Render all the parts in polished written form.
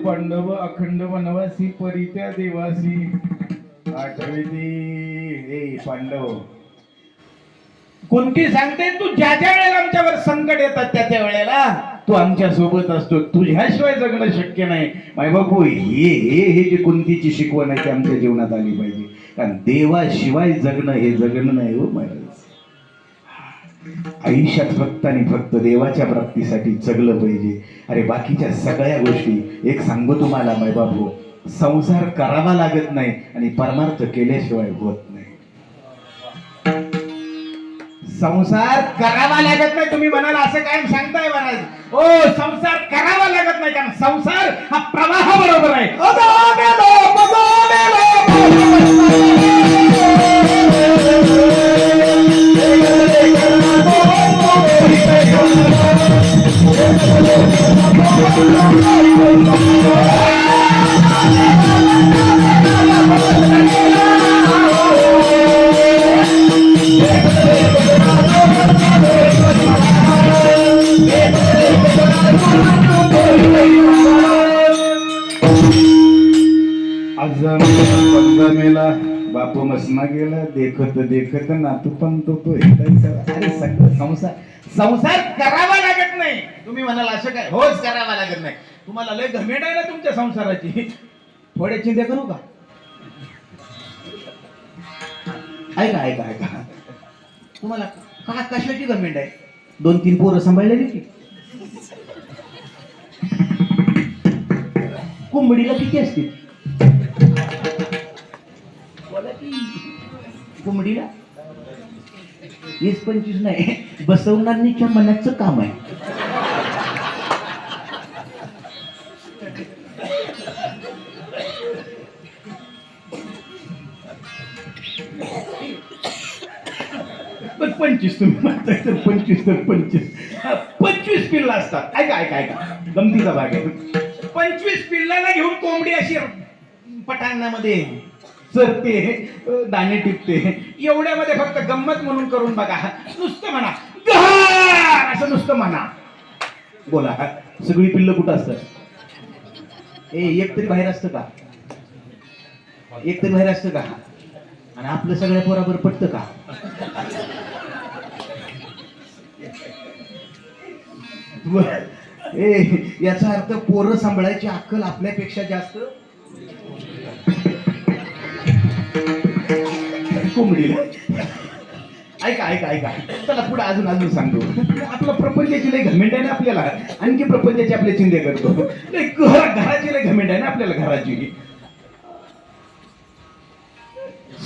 पांडव अखंड वनवासी परित्या देवासी आठविती पांडव कोणती सांगते तू ज्या ज्या वेळेला आमच्यावर संकट येतात त्या त्या वेळेला तू आमच्या सोबत असतो तुझ्याशिवाय जगणं शक्य नाही माय बापू हे जे कुंतीची शिकवण आहे ती आमच्या जीवनात आली पाहिजे कारण देवाशिवाय जगणं हे जगणं नाही हो महाराज आयुष्यात फक्त आणि फक्त देवाच्या प्राप्तीसाठी जगलं पाहिजे अरे बाकीच्या सगळ्या गोष्टी एक सांगू तुम्हाला माय बापू संसार करावा लागत नाही आणि परमार्थ केल्याशिवाय होत नाही संसार करावा लागत नाही तुम्ही म्हणाल असं काय सांगताय महाराज ओ संसार करावा लागत नाही कारण संसार हा प्रवाह बरोबर आहे मेला बापू मसना गेला देखत देखत नातू पण तो अरे सगळं संसार करावा लागत नाही तुम्ही म्हणाल असं काय होच करावा लागत नाही तुम्हाला लय घमेंड आहे ना तुमच्या संसाराची थोड्या चिंता करू का ऐका ऐका ऐका तुम्हाला का कशाची घमेंड आहे 2-3 पोरं सांभाळलेली की कोंबडीला किती असते कोंबडीला 20-25 नाही बसवणाऱ्यांच्या मनाचं काम आहे पण 25 तुम्ही म्हणताय तर 25 तर 25 पिल्ला असतात ऐका ऐका ऐका गमतीचा भाग आहे 25 पिल्लाला घेऊन कोंबडी अशी पटांगणामध्ये चरते दाणे टिपते एवढ्यामध्ये फक्त गंमत म्हणून करून बघा नुसतं म्हणा असं नुसतं म्हणा बोला सगळी पिल्लं कुठं असतात एक तरी बाहेर असतं का एक तरी बाहेर असतं का आणि आपलं सगळ्या पोराबर पटतं का याचा अर्थ पोरं सांभाळायची अक्कल आपल्यापेक्षा जास्त कोंबडीला ऐका ऐका ऐका चला पुढे अजून अजून सांगतो आपलं प्रपंचाची लय घमेंड आहे ना आपल्याला आणखी प्रपंचाची आपले चिंता करतो घराची लय घमेंड आहे ना आपल्याला घराची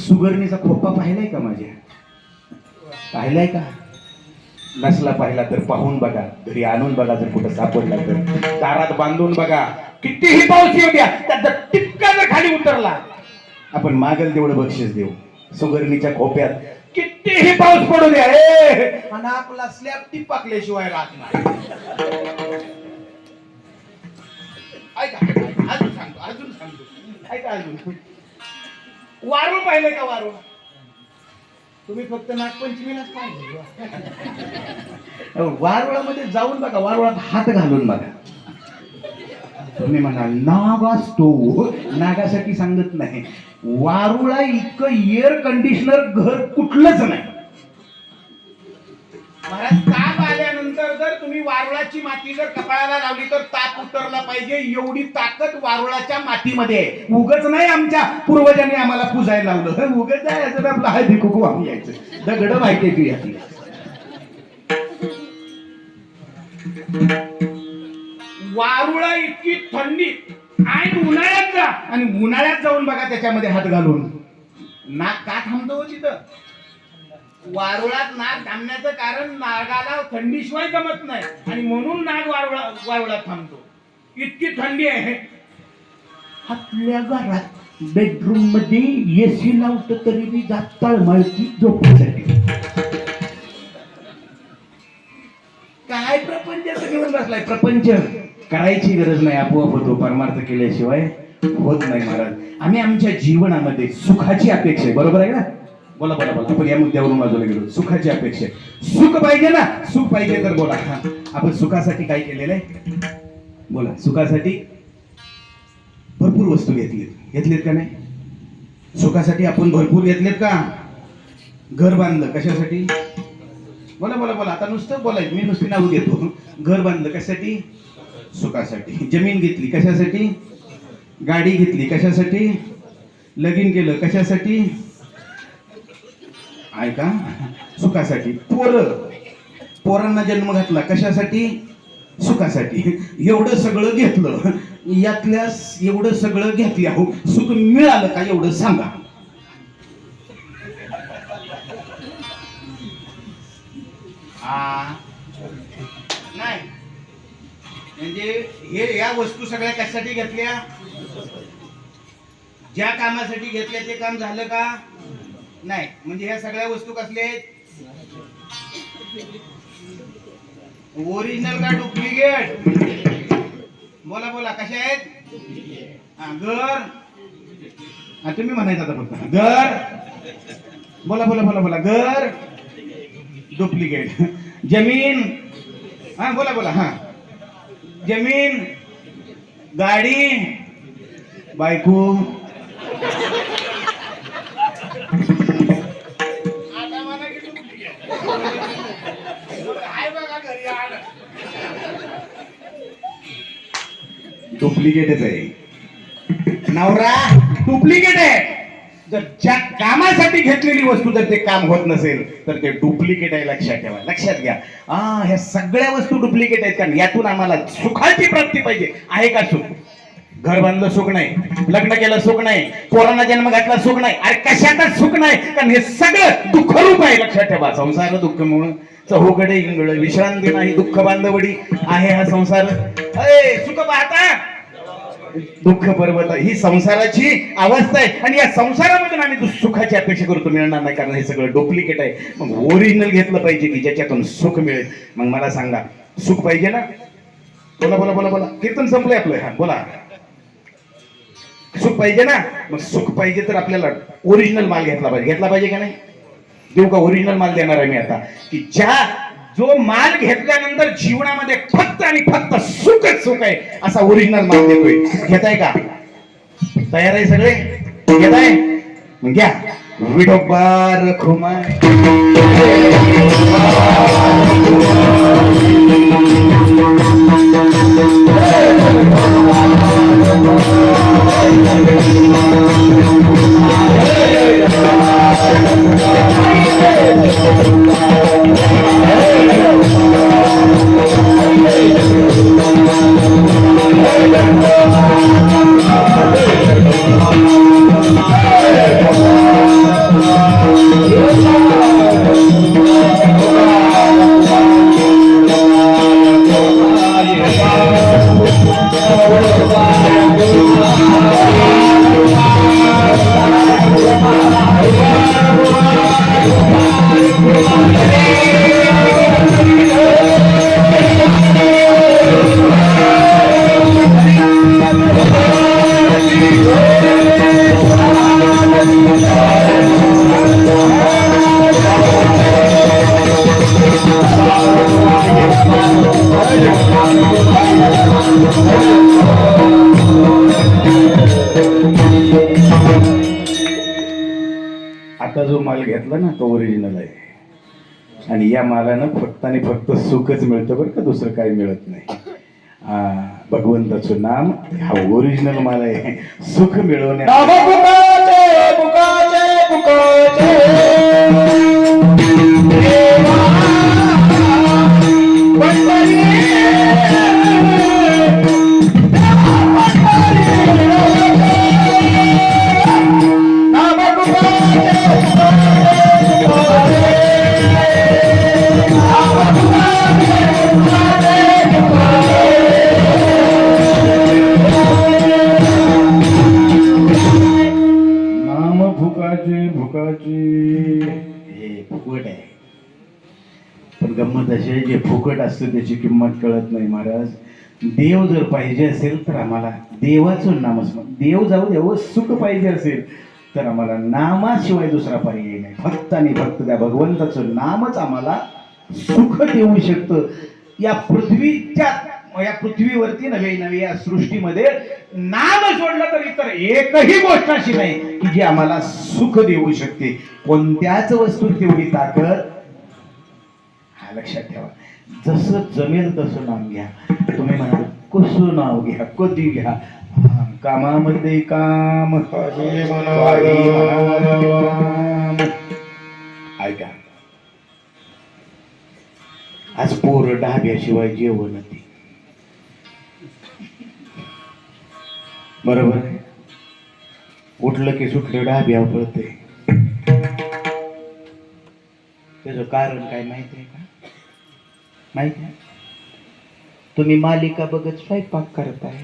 सुगरणीचा खोपा पाहिलाय का माझ्या पाहिलाय का नसला पाहिला तर पाहून बघा घरी आणून बघा जर कुठं सापडला तर दारात बांधून बघा कितीही पाऊस येऊ द्या त्याचा टिपका जर खाली उतरला आपण मागेल तेवढं बक्षीस देऊ सुगरणीच्या खोप्यात कितीही पाऊस पडू द्या आणि आपला स्लॅब टिपकल्याशिवाय राहत नाही ऐका अजून सांगतो ऐका अजून वारूळ पाहिलंय का वारूळ तुम्ही फक्त नागपंचमीलाच पाहिजे वारुळामध्ये जाऊन बघा वारुळात हात घालून बघा तुम्ही म्हणाल नाग असतो नागासाठी सांगत नाही वारुळा इतकं एअर कंडिशनर घर कुठलंच नाही महाराज ताप आल्यानंतर जर तुम्ही वारुळाची माती जर कपाळाला लावली तर ताप उतरला पाहिजे एवढी ताकद वारुळाच्या मातीमध्ये आहे उगच नाही आमच्या पूर्वजांनी आम्हाला पूजायला लावलं उगच जायचं आपलं हळदी कुंकू वाहून यायचं दगड माहिती तू याची वारुळा इतकी थंडी आणि उन्हाळ्यात जा आणि उन्हाळ्यात जाऊन बघा त्याच्यामध्ये हात घालून नाक का थांबतो तिथं वारुळात नाग थांबण्याचं कारण नागाला थंडीशिवाय जमत नाही आणि म्हणून नाग वारुळात थांबतो. इतकी थंडी आहे. आपल्या घरात बेडरूम मध्ये एसी लावतो तरी मी जात तळमळती झोपण्यासाठी. काय प्रपंच घेऊन बसलाय. प्रपंच करायची गरज नाही, आपोआप होतो. परमार्थ केल्याशिवाय होत नाही महाराज. आम्ही आमच्या जीवनामध्ये सुखाची अपेक्षा आहे, बरोबर आहे ना? बोला बोला बोला. आपण या मुद्द्यावरून बाजूला गेलो. सुखाची अपेक्षा. सुख पाहिजे ना? सुख पाहिजे तर बोला. आपण सुखासाठी काय केलेलं आहे? बोला. सुखासाठी भरपूर वस्तू घेतलीत का नाही? सुखासाठी आपण भरपूर घेतलेत का? घर बांधलं कशासाठी? बोला बोला बोला. आता नुसतं बोलायचं, मी नुसती नाव घेतो. घर बांधलं कशासाठी? सुखासाठी. जमीन घेतली कशासाठी? गाडी घेतली कशासाठी? लगीन केलं कशासाठी? ऐका, सुखासाठी. पोरांना जन्म घातला कशासाठी? सुखासाठी. एवढं सगळं घेतलं, यातल्या एवढं सगळं घेतलं, हो सुख मिळालं का एवढं सांगा. नाही म्हणजे हे या वस्तू सगळ्या कशासाठी घेतल्या? ज्या कामासाठी घेतल्या ते काम झालं का? नाही. म्हणजे ह्या सगळ्या वस्तू कसल्या आहेत? ओरिजिनल का डुप्लिकेट? बोला बोला. कशा आहेत? घर. तुम्ही म्हणायचं आता फक्त घर. बोला बोला बोला बोला. घर डुप्लिकेट. जमीन. बोला बोला. जमीन, गाडी, बायको. डुप्लिकेटच आहे. नवरा डुप्लिकेट आहे. जर ज्या कामासाठी घेतलेली वस्तू जर ते काम होत नसेल तर ते डुप्लिकेट आहे. लक्षात ठेवा, लक्षात घ्या. ह्या सगळ्या वस्तू डुप्लिकेट आहेत. कारण यातून आम्हाला सुखाची प्राप्ती पाहिजे. आहे का सुख? घर बांधलं सुख नाही, लग्न केलं सुख नाही, पोरांना जन्म घातला सुख नाही. अरे कशातच सुख नाही, कारण हे सगळं दुःखरूप आहे. लक्षात ठेवा. संसार दुःख म्हणून चहूकडे इंगळ, विश्रांती नाही दुःख बांधवडी आहे हा संसार. सुख पाहता दुःख पर्वत. ही संसाराची अवस्था आहे आणि या संसारामधून आम्ही सुखाची अपेक्षा करतो, मिळणार नाही. कारण हे सगळं डुप्लिकेट आहे. मग ओरिजिनल घेतलं पाहिजे की ज्याच्यातून सुख मिळेल. मग मला सांगा, सुख पाहिजे ना? बोला बोला बोला बोला. कीर्तन संपलंय आपलं. बोला. सुख पाहिजे ना? मग सुख पाहिजे तर आपल्याला ओरिजिनल माल घेतला पाहिजे. घेतला पाहिजे का नाही? देऊ का? ओरिजिनल माल देणार आहे मी आता. की जो माल घेतल्यानंतर जीवनामध्ये फक्त आणि फक्त सुखच सुख आहे असा ओरिजिनल माल देतोय. घेताय का? तयार आहे सगळे? घेताय? मग घ्या. विठोबार खुमा आता जो माल घेतला ना तो ओरिजिनल आहे. आणि या मालानं फक्त आणि फक्त सुखच मिळतं बरं का, दुसरं काही मिळत नाही. भगवंताचं नाम हा ओरिजिनल माल आहे. सुख मिळवण्या फुकट आहे. पण गंमत अशी आहे, जे फुकट असतं त्याची किंमत कळत नाही महाराज. देव जर पाहिजे असेल तर आम्हाला देवाचं नामस्मरण, देव जाऊ देव सुख पाहिजे असेल तर आम्हाला नामाशिवाय दुसरा पर्याय नाही. फक्त आणि फक्त त्या भगवंताचं नामच आम्हाला सुख देऊ शकतं. या पृथ्वीवरती नव्हे नव्हे या सृष्टीमध्ये नाम सोडलं तर इतर एकही गोष्ट अशी नाही की जी आम्हाला सुख देऊ शकते. कोणत्याच वस्तू तेवढी ताकद, हा लक्षात ठेवा. जसं जमेल तसं नाम घ्या. तुम्ही म्हणाल कसं नाव घ्या, कधी घ्या, कामामध्ये काम, ऐका, आज पोर ढाब्याशिवाय जेवण नाही, बरोबर आहे. उठलं की सुटलं ढाब्यावर पळते. त्याचं कारण काय माहिती आहे का? माहिती आहे? तुम्ही मालिका बघत स्वयंपाक करताय.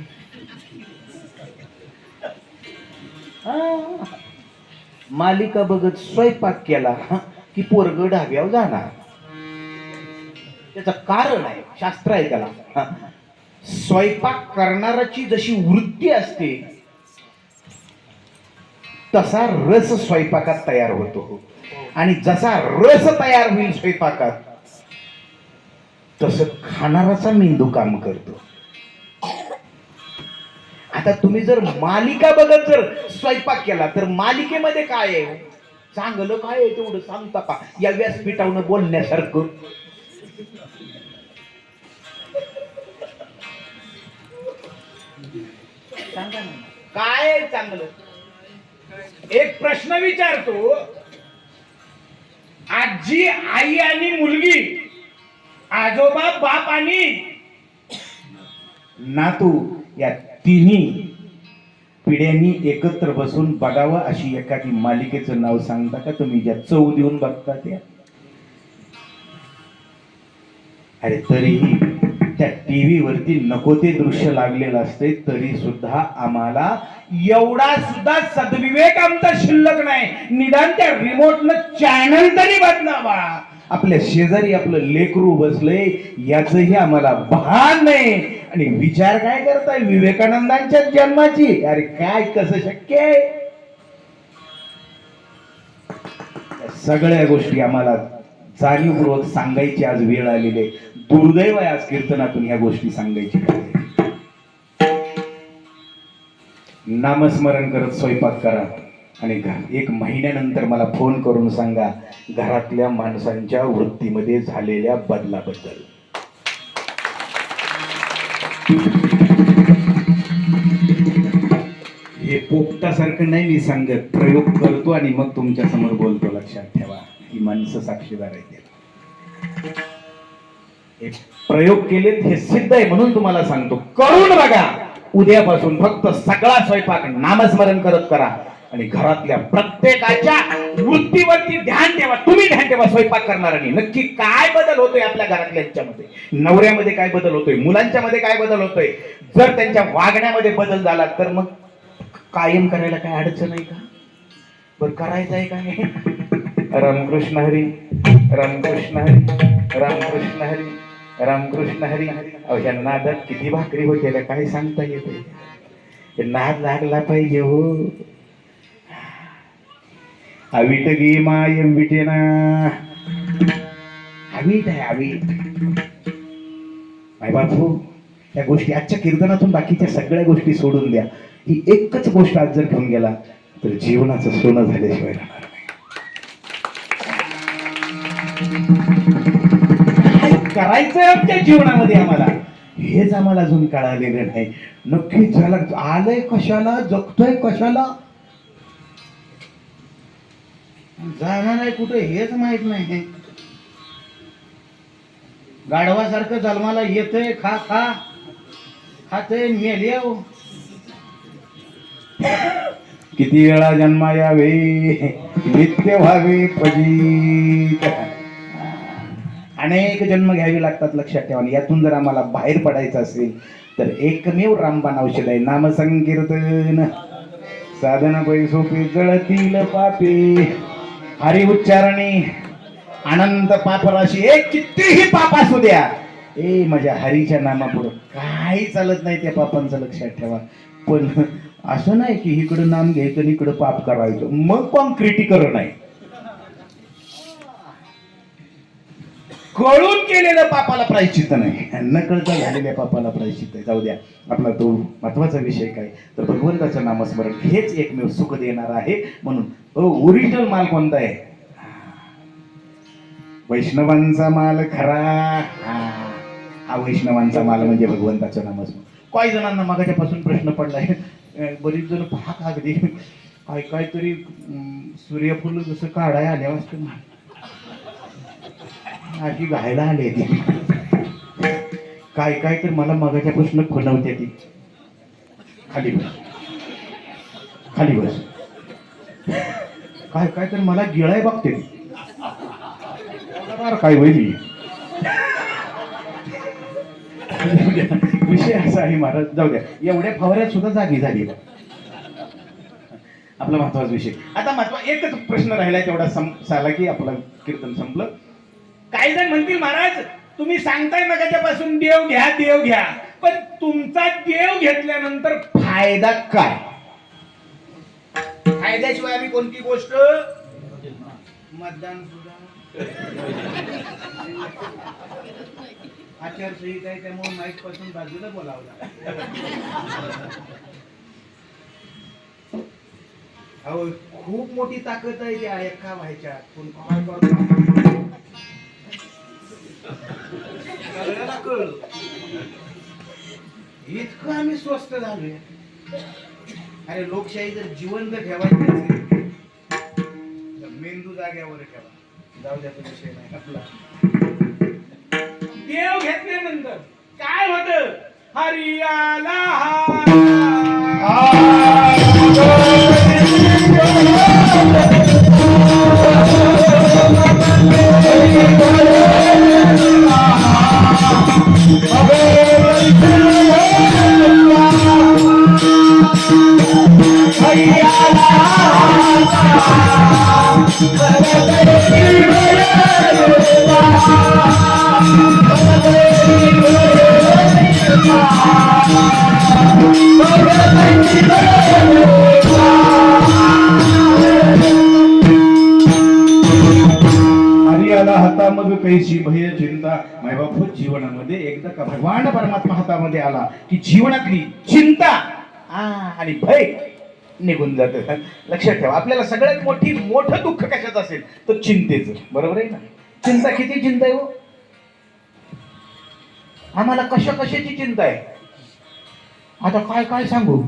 मालिका बघत स्वयंपाक केला की पोरग ढाब्यावर जाणार. त्याचं कारण आहे, शास्त्र आहे त्याला. स्वयंपाक करणाराची जशी वृत्ती असते तसा रस स्वयंपाकात तयार होतो, आणि जसा रस तयार होईल स्वयंपाकात तसं खाणाराचा मेंदू काम करतो. आता तुम्ही जर मालिका बघत जर स्वयंपाक केला तर मालिकेमध्ये काय आहे, चांगलं काय आहे तेवढं सांगता का या व्यासपीठावरून बोलण्यासारखं? सांगा ना काय आहे चांगलं. एक प्रश्न विचारतो. आजी, आई आणि मुलगी, आजोबा, बाप आणि नातू या तिन्ही पिढ्यांनी एकत्र बसून बघावं अशी एखादी मालिकेचं नाव सांगता का तुम्ही, ज्या चव देऊन बघता त्या? अरे तरीही त्या टीव्ही वरती नको ते दृश्य लागलेलं असते तरी सुद्धा आम्हाला एवढा सुद्धा सद्विवेक आमचा शिल्लक नाही. निदान त्या रिमोटनं चॅनल तरी बदलावा. आपल्या शेजारी आपलं लेकरू बसलंय याचंही आम्हाला भान नाही. आणि विचार काय करताय विवेकानंदांच्या जन्माची? अरे काय कसं शक्य आहे? सगळ्या गोष्टी आम्हाला जाणीवपूर्वक सांगायची आज वेळ आलेली आहे. दुर्दैव आहे आज कीर्तनातून ह्या गोष्टी सांगायची. नामस्मरण करत स्वयंपाक करा आणि एक महिन्यानंतर मला फोन करून सांगा घरातल्या माणसांच्या वृत्तीमध्ये झालेल्या बदलाबद्दल. हे पोपटासारखं नाही मी सांगत, प्रयोग करतो आणि मग तुमच्या समोर बोलतो. लक्षात ठेवा, ही माणसं साक्षीदार आहेत. प्रयोग केलेत हे सिद्ध आहे म्हणून तुम्हाला सांगतो, करून बघा. उद्यापासून फक्त सगळा स्वयंपाक नामस्मरण करत करा आणि घरातल्या प्रत्येकाच्या वृत्तीवरती ध्यान ठेवा. तुम्ही ध्यान ठेवा स्वयंपाक करणाऱ्यांनी नक्की काय बदल होतोय आपल्या घरातल्यांच्यामध्ये, नवऱ्यामध्ये काय बदल होतोय, मुलांच्या मध्ये काय बदल होतोय. जर त्यांच्या वागण्यामध्ये बदल झाला तर मग कायम करायला काय अडचण आहे का? बरं करायचं आहे काय? रामकृष्ण हरी, रामकृष्ण हरी, रामकृष्ण हरी, रामकृष्ण हरी. ह्या नादात किती भाकरी होत्या काय सांगता येते. नाद लागला पाहिजे हो. अवीट गे माय विटेना, अवीट आहे अवीट. माय बापू त्या गोष्टी आजच्या कीर्तनातून बाकीच्या सगळ्या गोष्टी सोडून द्या. ही एकच गोष्ट आज जर घेऊन गेला तर जीवनाचं सोनं झाल्याशिवाय राहणार नाही. करायचंय आमच्या जीवनामध्ये आम्हाला हेच आम्हाला अजून कळालेलं नाही. नक्की झाला आलंय कशाला, जगतोय कशाला, जाणार आहे कुठे हेच माहित नाही. गाढवासारखं जन्माला येतंय, खा खा खातंय, मेल्याव किती वेळा जन्मा यावे, नित्य व्हावे पजीत. अनेक जन्म घ्यावे लागतात. लक्षात ठेवा. यातून जर आम्हाला बाहेर पडायचं असेल तर एकमेव रामबाण औषध आहे नामसंकीर्तन. साधन पैसोपे जळतील पापे, हरी उच्चारणे अनंत पापराशी एक कितीही पाप असू द्या, ए माझ्या हरीच्या नामापुढं काही चालत नाही, त्या पापांचं लक्षात ठेवा. पण असं नाही की इकडं नाम घ्यायचं आणि इकडं पाप करायचं, मग कॉन्क्रिटीकरण आहे. कळून केलेल्या पापाला प्रायश्चित्त नाही, न कळता झालेल्या पापाला प्रायश्चित्त आहे. जाऊ द्या, आपला तो महत्वाचा विषय काय तर भगवंताचं नामस्मरण हेच एकमेव सुख देणार आहे. म्हणून ओरिजिनल माल कोणता आहे? वैष्णवांचा माल खरा. हा वैष्णवांचा माल म्हणजे भगवंताचं नामस्मरण. काही जणांना मागाच्यापासून प्रश्न पडलाय, बरीच जण पाहत अगदी काय काय तरी सूर्यफुल जसं काढाय आल्या वाजतं आधी घायला आले ती काय काय तर मला मगाच्यापासून खुणवते ती. खाली बस, खाली बस. काय काय तर मला गिळाय बघते काय वैली. विषय असा आहे महाराज, जाऊ द्या, एवढ्या फवाऱ्यात सुद्धा जागी झाली. आपला महत्वाचा विषय आता एकच प्रश्न राहिलाय, तेवढा झाला की आपलं कीर्तन संपलं. काही जण म्हणतील महाराज तुम्ही सांगताय मगाच्यापासून देव घ्या देव घ्या, पण तुमचा देव घेतल्यानंतर फायदा काय? फायद्याशिवाय आम्ही कोणती गोष्ट, मतदान सुद्धा आचारसंहिता आहे त्यामुळे माईक पासून बाजूला बोलावला. अहो खूप मोठी ताकद आहे त्या एका व्हायच्या. इतकं आम्ही स्वस्त झालोय. अरे लोकशाही जर जिवंत ठेवायची असेल तर मेंदू जाग्यावर ठेवा. जाऊ द्या, तो विषय नाही आपला. देव घेतल्यानंतर काय होत? हरियाला हातामध्ये कैसी भय चिंता. मायबाप जीवनामध्ये एकदा का भगवान परमात्मा हातामध्ये आला की जीवनातली चिंता आणि भय निघून जात. लक्षात ठेवा, आपल्याला सगळ्यात मोठं दुःख कशाचं असेल तर चिंतेचं. बरोबर आहे ना? चिंता किती चिंता आहे हो आम्हाला, कशाची चिंता आहे. आता काय काय सांगू.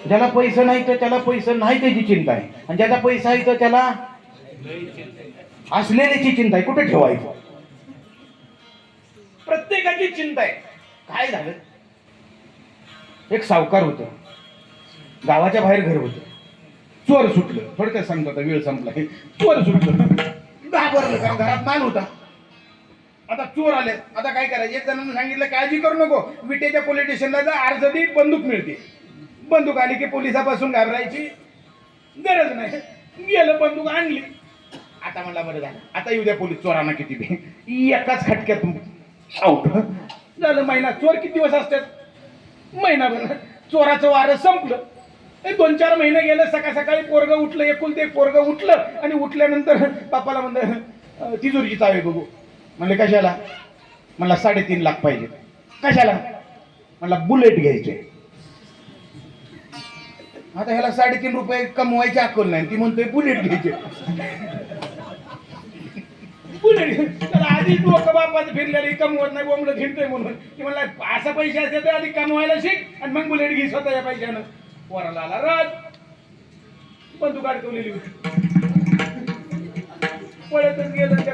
ज्याला पैसा नाही तर त्याला पैसा नाही त्याची चिंता आहे, आणि ज्याचा पैसा आहे तर त्याला असलेल्याची चिंता आहे, कुठे ठेवायचं. प्रत्येकाची चिंता आहे. काय झालं, एक सावकार होत, गावाच्या बाहेर घर होत, चोर सुटलं. थोडक्यात सांगतो, आता वेळ संपला. चोर सुटलं, घाबरलं, कारण घरात माल होता. आता चोर आले, आता काय करायचं. एक जणांना सांगितलं काळजी करू नको, विटेच्या पोलीस स्टेशनला जा, अर्ज दे, बंदूक मिळते. बंदूक आली की पोलिसापासून घाबरायची गरज नाही. गेलं, बंदूक आणली. आता म्हणला बरं झालं, आता येऊ द्या पोलीस, चोरांना किती बी. एकाच खटक्यात आउट झालं. महिना, चोर किती दिवस असतात? महिनाभर. चोराचं वारं संपलं. 2-4 महिने गेले. सकाळी पोरगं उठलं, एकुलते एक पोरगं उठलं, आणि उठल्यानंतर बापाला म्हणलं तिजोरीची चावी बघू. म्हणले कशाला? मला 3.5 लाख पाहिजे. कशाला? मला बुलेट घ्यायचे. आता ह्याला 3.5 रुपये कमवायची अक्कल नाही, ती म्हणतोय बुलेट घ्यायचे. बुलेट तर आधी डोकं बापाचं फिरलेलं, कमवत नाही, बोंबलं फिरतोय म्हणून. की म्हणला असं पैसे असते तर आधी कमवायला शिक आणि मग बुलेट घे स्वतः या पैशानं. पोराला आला राज, बंदूक अडकवलेली होती. पळतच गेलं, त्या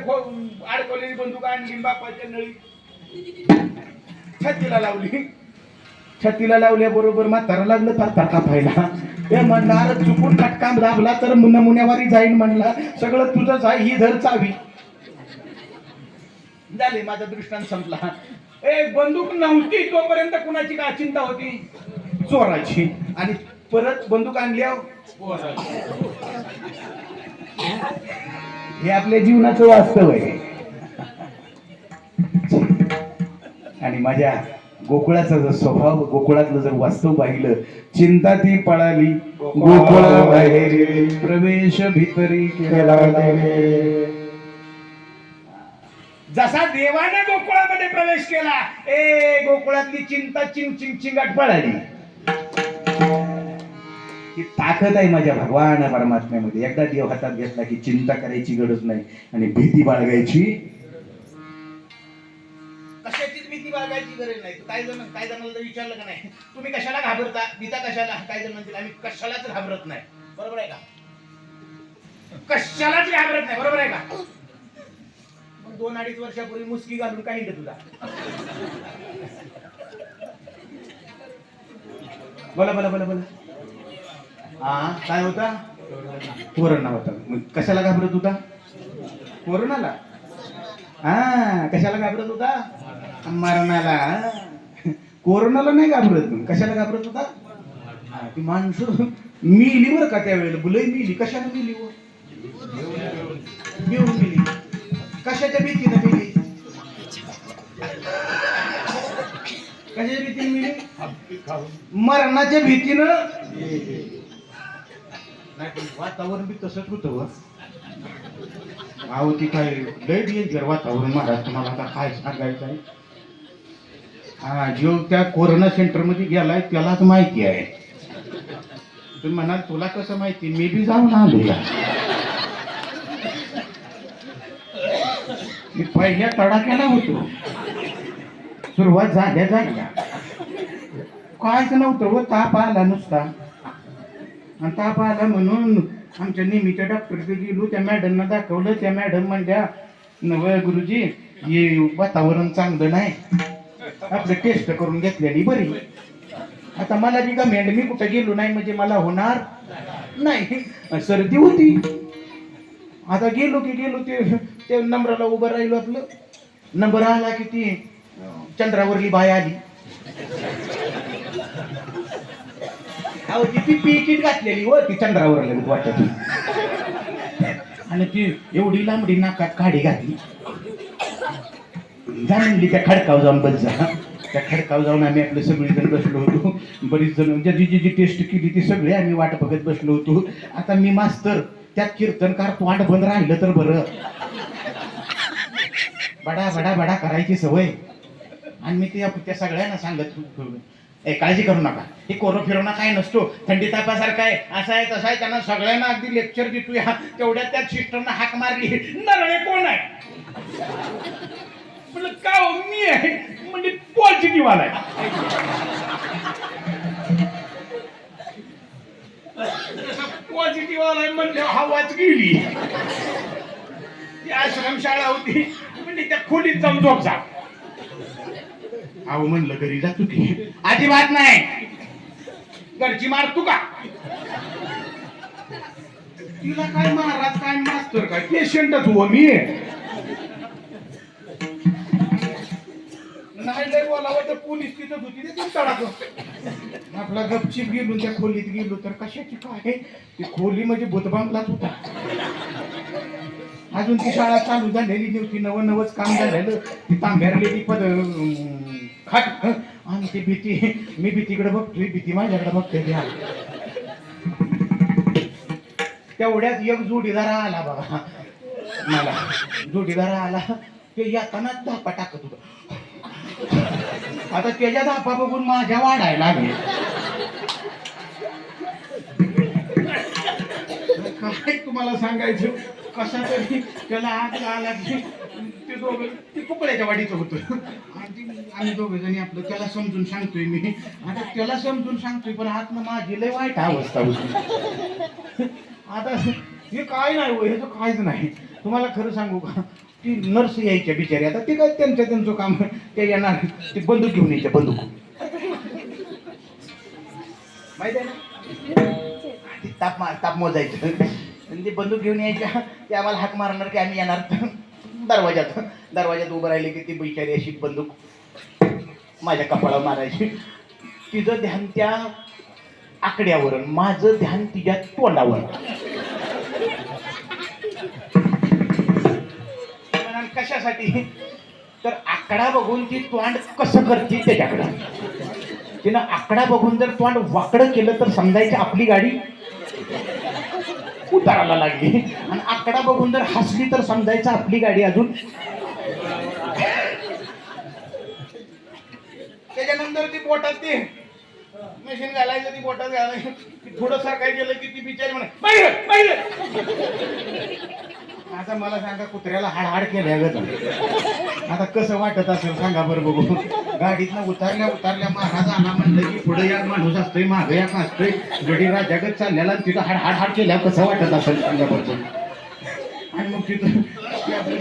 अडकवलेली बंदूक आणली, बापाच्या नळी छातीला लावली. छातीला लावल्याबरोबर म्हातारा लागलं फार कापायला. हे म्हणला अरे चुकून फटकाम दाबला तर नमुन्यावारी जाईन. म्हणला सगळं तुझंच आहे, ही धर चावी. झाले, माझा दृष्टांत संपला. एक बंदूक नव्हती तोपर्यंत कुणाची का चिंता होती? चोराची. आणि परत बंदूक आणल्यावर हे आपल्या जीवनाचं वास्तव आहे. आणि माझ्या गोकुळाचा जर स्वभाव, गोकुळातलं जर वास्तव पाहिलं, चिंता ती पळाली गोकुळा बाहेर, प्रवेश भितरी केला देवे. जसा देवाने गोकुळामध्ये प्रवेश केला, गोकुळातली चिंता चिंगाट पळाली. ही ताकद आहे माझ्या भगवान परमात्म्यामध्ये. एकदा देव हातात घेतला की चिंता करायची गरज नाही आणि भीती बाळगायची, कशाचीच भीती बाळगायची गरज नाही. काय जणांना विचारलं का नाही, तुम्ही कशाला घाबरता, भीता कशाला? काय जण म्हणतील आम्ही कशालाच घाबरत नाही. बरोबर आहे का? कशालाच घाबरत नाही, बरोबर आहे का? मग 2-2.5 वर्षापूर्वी मुसकी घालून काय हिंडत तुझा? बोला बोला बोला बोला. हा, काय होता? कोरोना होता. मग कशाला घाबरत होता? कोरोनाला. हा, कशाला घाबरत होता? मरणाला. कोरोनाला नाही घाबरत. कशाला घाबरत होता? ती माणसं मिली बरं का त्यावेळेला. बुलई मिली. कशाला मिली? मिळून मिली. कशाच्या भीतीनं मिली? कशाच्या भीतीने मिली? मरणाच्या भीतीनं. नाही पण वातावरण बी तसंच होतं. अहो ती काय लय डेंजर वातावरण महाराज. तुम्हाला आता काय सांगायचं आहे. हा, जो त्या कोरोना सेंटर मध्ये गेलाय त्यालाच माहिती आहे. तुम्ही म्हणाल तुला कसं माहिती? मी बी जाऊन आलो. मी पहिल्या तडाख्याला होतो. सुरुवात झाल्या कायच नव्हतं व ताप आला नुसता. आणि ताप आला म्हणून आमच्या नेहमीच्या डॉक्टरकडे गेलो. त्या मॅडमना दाखवलं. त्या मॅडम म्हणल्या नव गुरुजी हे वातावरण चांगलं नाही, आपलं टेस्ट करून घेतलेली बरी. आता मला बी गमेंड, मी कुठं गेलो नाही म्हणजे मला होणार नाही. सर्दी होती. आता गेलो ते नंबराला उभं राहिलो. आपलं नंबर आला की ती चंद्रावरली बाय आली. अहो ती पीकिट घातलेली हो, ती चंद्रावर वाटत. आणि ती एवढी लांबडी नाकात काडी घातली. जा म्हणली त्या खडकावर जाऊन बस जा. त्या खडकावर जाऊन आम्ही आपले सगळेजण बसलो होतो. बरीच जण जी टेस्ट केली ती सगळे आम्ही वाट बघत बसलो होतो. आता मी मास्तर, त्यात कीर्तनकार तोंड बंद राहिलं तर बरं. बडा बडा बडा करायची सवय. आणि मी त्या सगळ्यांना सांगत, काळजी करू नका, हे कोरो फिरवणं काय नसतो, थंडी तापासारखं आहे, असं आहे तसं आहे. त्यांना सगळ्यांना अगदी लेक्चर देतो. तेवढ्या त्या सिस्टरनं हाक मारली, नरळे कोण आहे? म्हणलं का हो, मी आहे. म्हणजे पॉझिटिव्ह आलाय. पॉझिटिव्ह आलाय म्हणजे हवाच गेली. ती आश्रमशाळा होती म्हणजे त्या खोलीत जाऊन झोप जा. अहो म्हणलं घरी जातो की, अजिबात नाही. घरची मारतो का? तिला काय महाराज काय मास्तर काय पेशंटच हो मी. नाही लय बोलावं तर पोलीस तिथं होती ते तडाक. आपला गपचीप गेलो त्या खोलीत गेलो तर कशाची काय ती खोली म्हणजे भूतबंगलाच होता. अजून ती शाळा चालू झालेली नव्हती. नवच काम झालेलं. ती तांब्यारलेली खाट. आणि ती भीती, मी भीतीकडे बघतोय, भीती माझ्याकडे बघतोय. द्या तेवढ्यात एक जोडीदार आला बघा. मला जोडीदार आला. ते येताना धापा टाकत होत. आता त्याच्या धापा बघून माझ्या वाढायला लागले. काय तुम्हाला सांगायचं, कशा तरी त्याला आग आला की ते दोघं ते कुकड्याच्या वाडीचं होतं. आम्ही दोघं जणी आपलं त्याला समजून सांगतोय मी. आता त्याला समजून सांगतोय पण आतनं माझी लय वाईट अवस्था होती. आता हे काय नाही हो, ह्याचं काहीच नाही. तुम्हाला खरं सांगू का, ती नर्स यायच्या बिचारी. आता ते काय त्यांचं काम, ते येणार ते बंदूक घेऊन यायच्या. बंदूक माहित आहे ना, ती ताप मोजायचं. आणि ते बंदूक घेऊन यायच्या. ते आम्हाला हाक मारणार की आम्ही येणार. दरवाजात उभं राहिले की ती बिचारी अशी बंदूक माझ्या कपाळावर मारायची. तिचं ध्यान त्या आकड्यावर, माझं ध्यान तिच्या तोंडावर. आणि कशासाठी तर आकडा बघून ती तोंड कसं करते त्याच्याकडं. तिनं आकडा बघून जर तोंड वाकडं केलं तर समजायचं आपली गाडी उताराला लागली, आणि आकडा बघून जर हसली तर समजायचं आपली गाडी अजून. त्याच्यानंतर ती बोटात ते मशीन घालायचं, ती बोटात घालायचं, थोडं सरकाय गेलं की ती बिचारी म्हणा बाहेर बाहेर. आता मला सांगा कुत्र्याला हाडहाड केल्या ग. आता कसं वाटत असेल सांगा बरं बघू. गाडीतनं उतरल्या उतरल्या महाराज आला म्हणलं की पुढे या माणूस असतोय, मागे या असतोय, गडी राजागत चाललेला, तिथं हाड केल्या कसं वाटत असेल सांगा बरं. आणि मग तिथं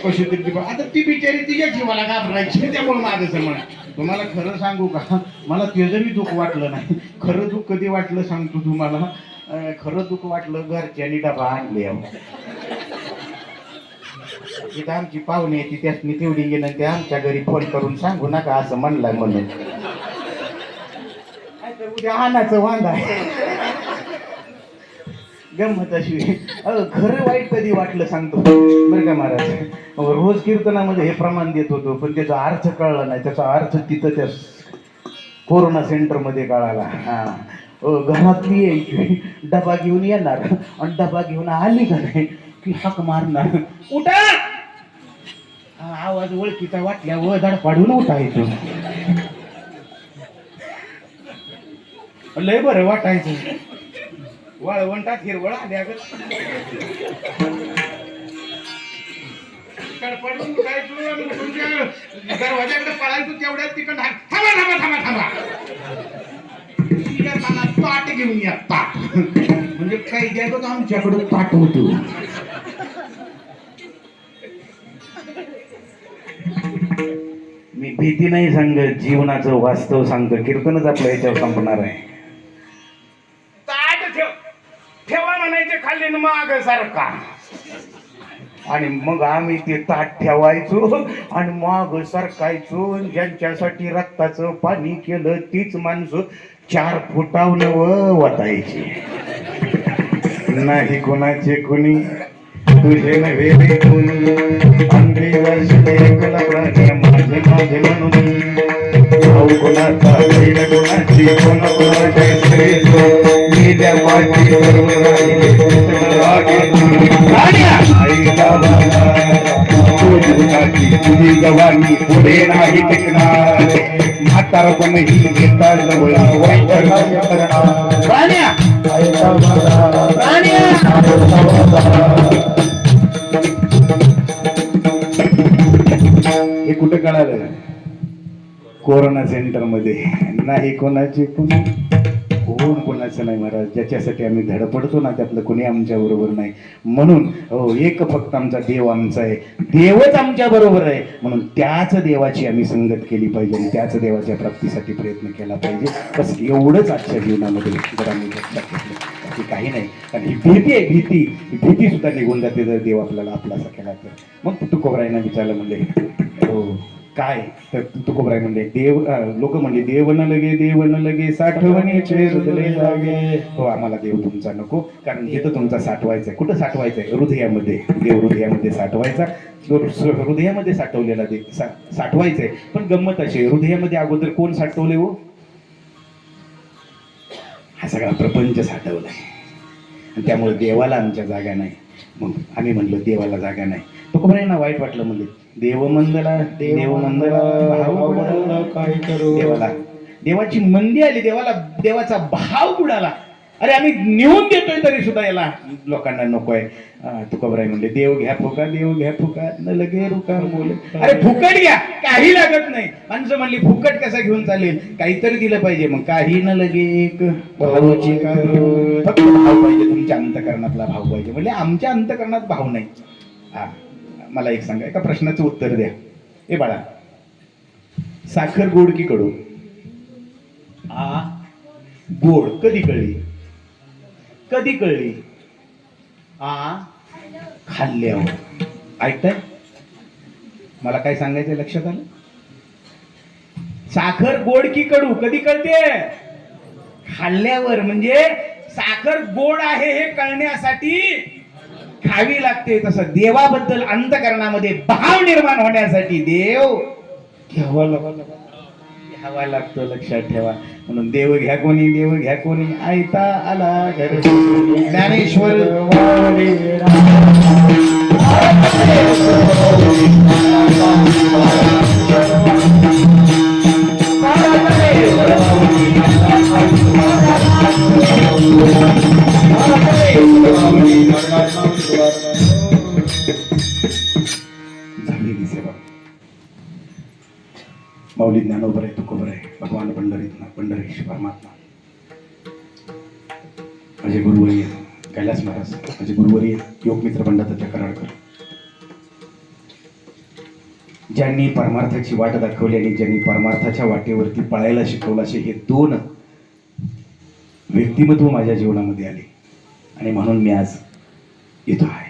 कशी तरी आता ती बिचारी तिच्या जीवाला घाबरायची, त्यामुळे माझं म्हणा. तुम्हाला खरं सांगू का, मला त्याचंही दुःख वाटलं नाही. खरं दुःख कधी वाटलं सांगतो तुम्हाला. खरं दुःख वाटलं घरच्यांनी डबा आणले. तिथं आमची पाहुणे येते त्यासनी तेवढी गेलं, ते आमच्या घरी फोन करून सांगू नका असं म्हणलं म्हणून. उद्या आणाचं वांदा गंमत अशी. खरं वाईट कधी वाटलं सांगतो बरं का महाराज. रोज कीर्तनामध्ये हे प्रमाण देत होतो, पण त्याचा अर्थ कळला नाही. त्याचा अर्थ तिथं त्या कोरोना सेंटरमध्ये कळाला. हा, घरातली यायची, डबा घेऊन येणार, आणि डबा घेऊन आली का नाही की हाक मारणार, उठा. आवाज ओळखीचा वाटल्या व धड पाडून उठायचो. लय बरं वाटायचं. वळवंटात हिरवळ आल्या ग, पडून उठायचो, दरवाजाकडे पळायचो. तेवढ्यात तिकडं थांबा थांबा थांबा थांबा, ताट घेऊन या. ताट म्हणजे काही द्यायचं आमच्याकडं ताट होतो. मी भीती नाही सांगत, जीवनाचं वास्तव सांगतो. कीर्तनच आपलं याच्यावर संपणार आहे. ताट ठेवा म्हणायचे खाली माग सारखा, आणि मग आम्ही ते ताट ठेवायचो आणि माग सरकायचो. ज्यांच्यासाठी रक्ताचं पाणी केलं तीच माणसं 4 फुटावनं वाटायची. नाही कोणाचे कुणी तुझे नव्हे रे कोणी, अंधी वर्ष एकला प्राणी माझे माझे म्हणून. भाऊ कोणाचा बहीण कोणाची, कोण कोणाच्या मी देवाची सर्व राहिले तुझी जवानी पुढे नाही टिकणार. म्हातारपण ही घेता जवळ वाईट प्राण्या हे कुठं कळालं? कोरोना सेंटर मध्ये. नाही कोणाचे कोणी, कोण कोणाचं नाही महाराज. ज्याच्यासाठी आम्ही धडपडतो ना त्यातलं कोणी आमच्या बरोबर नाही. म्हणून हो, एक फक्त आमचा देव आमचा आहे, देवच आमच्या बरोबर आहे. म्हणून त्याच देवाची आम्ही संगत केली पाहिजे आणि त्याच देवाच्या प्राप्तीसाठी प्रयत्न केला पाहिजे. बस एवढंच आजच्या जीवनामध्ये जर आम्ही लक्षात घेतलं की काही नाही. कारण ही भीती आहे, भीती सुद्धा निघून जाते जर देव आपल्याला आपलासा केला तर. मग तुकोबरायांना विचारलं म्हणजे हो काय, तर तुकोबराय म्हणले देव, लोक म्हणले देव न लगे साठवणीचे हृदय लागे. हो, आम्हाला देव तुमचा नको, कारण जिथं तुमचा साठवायचा आहे. कुठं साठवायचं आहे? हृदयामध्ये. देव हृदयामध्ये साठवायचा. हृदयामध्ये साठवलेला देव साठवायचा आहे. पण गंमत अशी, हृदयामध्ये अगोदर कोण साठवले हो? हा सगळा प्रपंच साठवलाय. आणि त्यामुळे देवाला आमच्या जागा नाही. मग आम्ही म्हणलो देवाला जागा नाही. तुकोबरायांना वाईट वाटलं. म्हणजे देव मंदला काय करू, देवाला देवाची मंदी आली, देवाचा भाव बुडाला. अरे आम्ही नेऊन देतोय तरी सुद्धा याला लोकांना नकोय. तुकोबराय म्हणले देव घ्या फुका न लगे रुका बोल. अरे फुकट घ्या, काही लागत नाही. माणसं म्हणली फुकट कसा घेऊन चालेल, काहीतरी दिलं पाहिजे. मग काही न लगे फक्त भाव पाहिजे, तुमच्या अंतकरणातला भाव पाहिजे. म्हणजे आमच्या अंतकरणात भाव नाही. मला एक सांगा, एका प्रश्नाचं उत्तर द्या. ए बाळा, साखर गोड की कडू? गोड. कधी कळली? खाल्ल्यावर. ऐकताय मला काय सांगायचं लक्षात आलं? साखर गोड की कडू कधी कळते? खाल्ल्यावर. म्हणजे साखर गोड आहे हे कळण्यासाठी खावी लागते तसं देवाबद्दल अंतकरणामध्ये भाव निर्माण होण्यासाठी देव घ्यावा लागतो. लक्षात ठेवा. म्हणून देव घ्या कोणी आयता आला घर. ज्ञानेश्वर झालेली सेवा. माऊली ज्ञानोबर आहे, तुकोबर आहे, भगवान पंढरीश परमात्मा, माझे गुरुवर्य कैलास महाराज, माझे गुरुवर्य योगमित्र पंडिताचार्य कराडकर, ज्यांनी परमार्थाची वाट दाखवली आणि ज्यांनी परमार्थाच्या वाटेवरती पळायला शिकवलं, असे हे दोन व्यक्तिमत्व माझ्या जीवनामध्ये आले आणि म्हणून मी आज येतो आहे.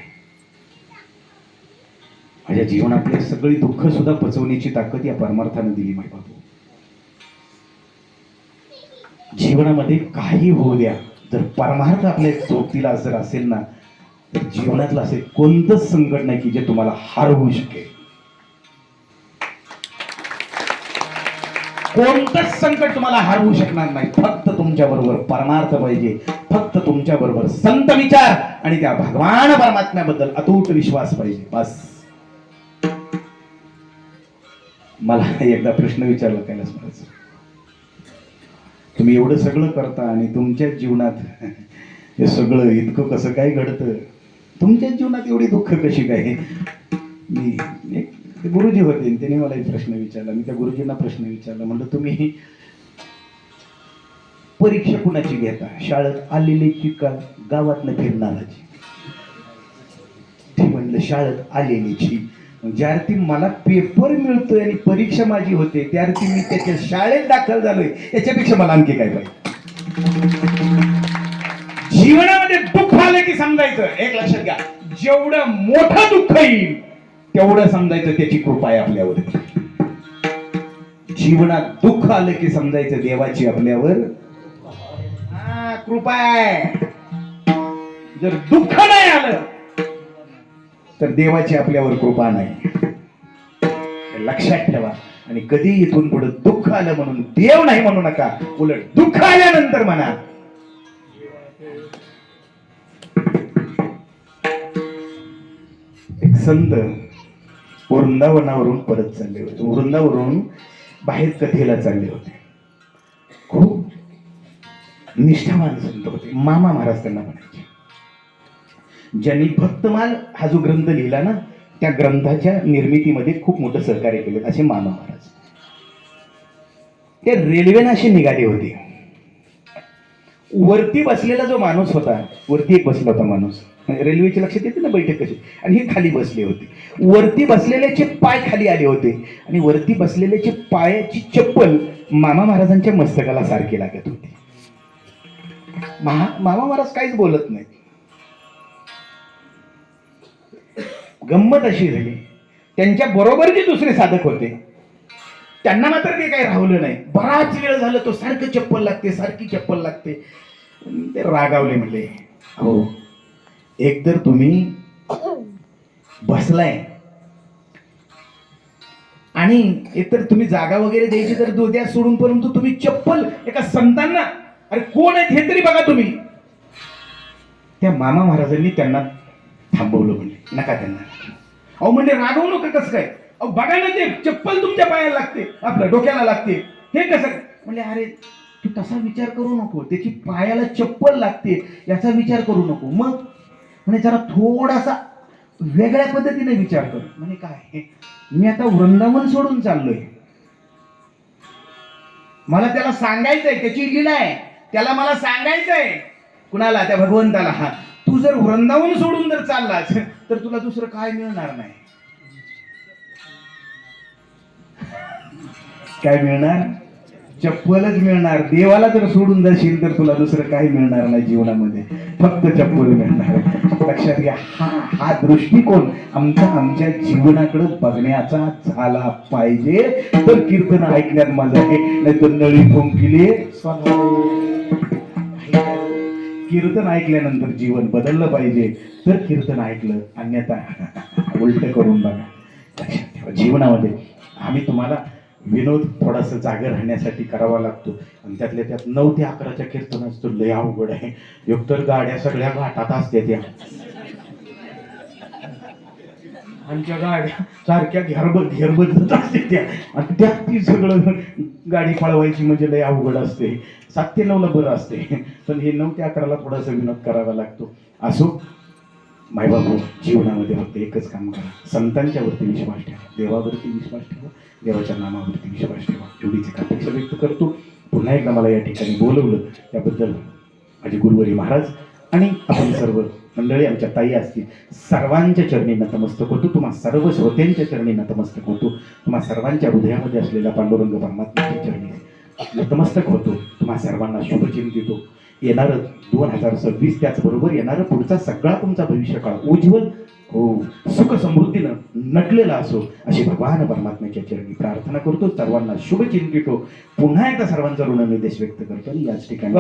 माझ्या जीवनातले सगळी दुःख सुद्धा पचवण्याची ताकद या परमार्थाने दिली. माय बाबू, जीवनामध्ये काही होऊ द्या, जर परमार्थ आपल्या सोबतीला जर असेल ना, तर जीवनातलं असे कोणतंच संकट नाही की जे तुम्हाला हरवू शकेल. कोणतंच संकट तुम्हाला हरवू शकणार नाही. फक्त तुमच्या बरोबर परमार्थ पाहिजे, फक्त तुमच्या बरोबर संत विचार आणि त्या भगवान परमात्म्याबद्दल अतूट विश्वास पाहिजे. बस. मला एकदा प्रश्न विचारला कैलास महाराज, तुम्ही एवढं सगळं करता आणि तुमच्या जीवनात हे सगळं इतकं कसं काय घडतं? तुमच्या जीवनात एवढी दुःख कशी काय? मी ते गुरुजी होते, त्यांनी मला एक प्रश्न विचारला. मी त्या गुरुजींना प्रश्न विचारला, म्हणलं तुम्ही परीक्षा कुणाची घेता? शाळेत आलेलीची का गावातनं फिरणाराची? ते म्हणलं शाळेत आलेलीची. ज्यार्थी मला पेपर मिळतोय आणि परीक्षा माझी होते, त्यार्थी मी त्याच्या शाळेत दाखल झालोय, याच्यापेक्षा मला आणखी काय पाहिजे? जीवनामध्ये दुःख आलं की समजायचं, एक लक्षात घ्या, जेवढं मोठं दुःख येईल तेवढं समजायचं त्याची कृपा आहे आपल्यावर. जीवनात दुःख आलं की समजायचं देवाची आपल्यावर कृपा आहे. जर दुःख नाही आलं तर देवाची आपल्यावर कृपा नाही. लक्षात ठेवा. आणि कधी इथून पुढे दुःख आलं म्हणून देव नाही म्हणू नका, उलट दुःख आल्यानंतर म्हणा एक संत वृंदावनावरून परत चालले होते. वृंदावरून बाहेर कथेला चालले होते. खूप निष्ठावान संत होते. मामा महाराज त्यांना म्हणायचे. ज्यांनी भक्तमाल हा जो ग्रंथ लिहिला ना, त्या ग्रंथाच्या निर्मितीमध्ये खूप मोठं सहकार्य केले असे मामा महाराज. ते रेल्वेने असे निघाले होते. वरती बसलेला जो माणूस होता, वरती एक बसला होता माणूस, रेल्वेची लक्षात येते ना बैठक कशी, आणि हे खाली बसले होते. वरती बसलेल्याचे पाय खाली आले होते आणि वरती बसलेल्याची पायाची चप्पल मामा महाराजांच्या मस्तकाला सारखी लागत होती. मामा महाराज काहीच बोलत नाही. गंमत अशी झाली, त्यांच्या बरोबर जे दुसरे साधक होते त्यांना मात्र ते काही राहवलं नाही. बराच वेळ झालं तो सारखं चप्पल लागते, सारखी चप्पल लागते. ते रागावले, म्हणले हो, एक तर तुम्ही बसलाय आणि एकतर तुम्ही जागा वगैरे द्यायची तर द्या सोडून, परंतु तुम्ही चप्पल एका संतांना, अरे कोण आहेत हे तरी बघा तुम्ही. त्या मामा महाराजांनी त्यांना थांबवलं. म्हणले नका त्यांना. अहो म्हणजे रागवू नका. कसं काय? अहो बघा ना, ते चप्पल तुमच्या पायाला लागते, आपल्या डोक्याला लागते, हे कसं? म्हणजे अरे तू तसा विचार करू नको, त्याची पायाला चप्पल लागते याचा विचार करू नको. मग म्हणजे जरा थोडासा वेगळ्या पद्धतीने विचार कर. म्हणजे काय, मी आता वृंदावन सोडून चाललोय, मला त्याला सांगायचंय, त्याची लीला आहे, त्याला मला सांगायचंय. कुणाला? त्या भगवंताला. हा, तू जर वृंदावन सोडून जर चाललास तर तुला दुसरं काय मिळणार नाही. काय मिळणार? चप्पलच मिळणार. देवाला जर सोडून जाशील तर तुला दुसरं काही मिळणार नाही जीवनामध्ये, फक्त चप्पल मिळणार. लक्षात घ्या. हा दृष्टिकोन आमच्या जीवनाकडे बघण्याचा झाला पाहिजे, तर कीर्तन ऐकण्यात मजा आहे. नाही तर नळी फुंकिले कीर्तन ऐकल्यानंतर जीवन बदललं पाहिजे तर कीर्तन ऐकलं, अन्यथा उलट करून बघा. लक्षात ठेवा, जीवनामध्ये आम्ही तुम्हाला विनोद थोडासा जागे राहण्यासाठी करावा लागतो आणि त्यातल्या त्यात 9 ते 11च्या कीर्तन असतो, लय अवघड आहे. एकतर गाड्या सगळ्या घाटात असते त्या, आमच्या गाड्या सारख्या घेर बदलत असते त्या, आणि त्यात ती सगळं गाडी पळवायची म्हणजे लय अवघड असते. 7 ते 9ला बरं असते, पण हे 9 ते 11ला थोडासा विनोद करावा लागतो. असो मायबाबू, जीवनामध्ये फक्त एकच काम करा, संतांच्या वरती विश्वास ठेवा, देवावरती विश्वास ठेवा, देवाच्या नामावरती विश्वास ठेवा. एवढीच एक अपेक्षा व्यक्त करतो. पुन्हा एकदा मला या ठिकाणी बोलवलं त्याबद्दल माझे गुरुवारी महाराज आणि आपण सर्व मंडळी, आमच्या ताई असतील, सर्वांच्या चरणी नतमस्तक होतो. तुम्हा सर्व श्रोत्यांच्या चरणी नतमस्तक होतो. तुम्हा सर्वांच्या हृदयामध्ये असलेल्या पांडुरंग परमात्म्याच्या चरणी नतमस्तक होतो. तुम्हा सर्वांना शुभचिंतितो. येणारं 2026, त्याचबरोबर येणारं पुढचा सगळा तुमचा भविष्यकाळ उज्ज्वल हो, सुख समृद्धीनं नटलेला असो, अशी भगवान परमात्म्याच्या चरणी प्रार्थना करतो. सर्वांना शुभचिंतितो. पुन्हा एकदा सर्वांचा ऋणनिर्देश व्यक्त करतो याच ठिकाणी.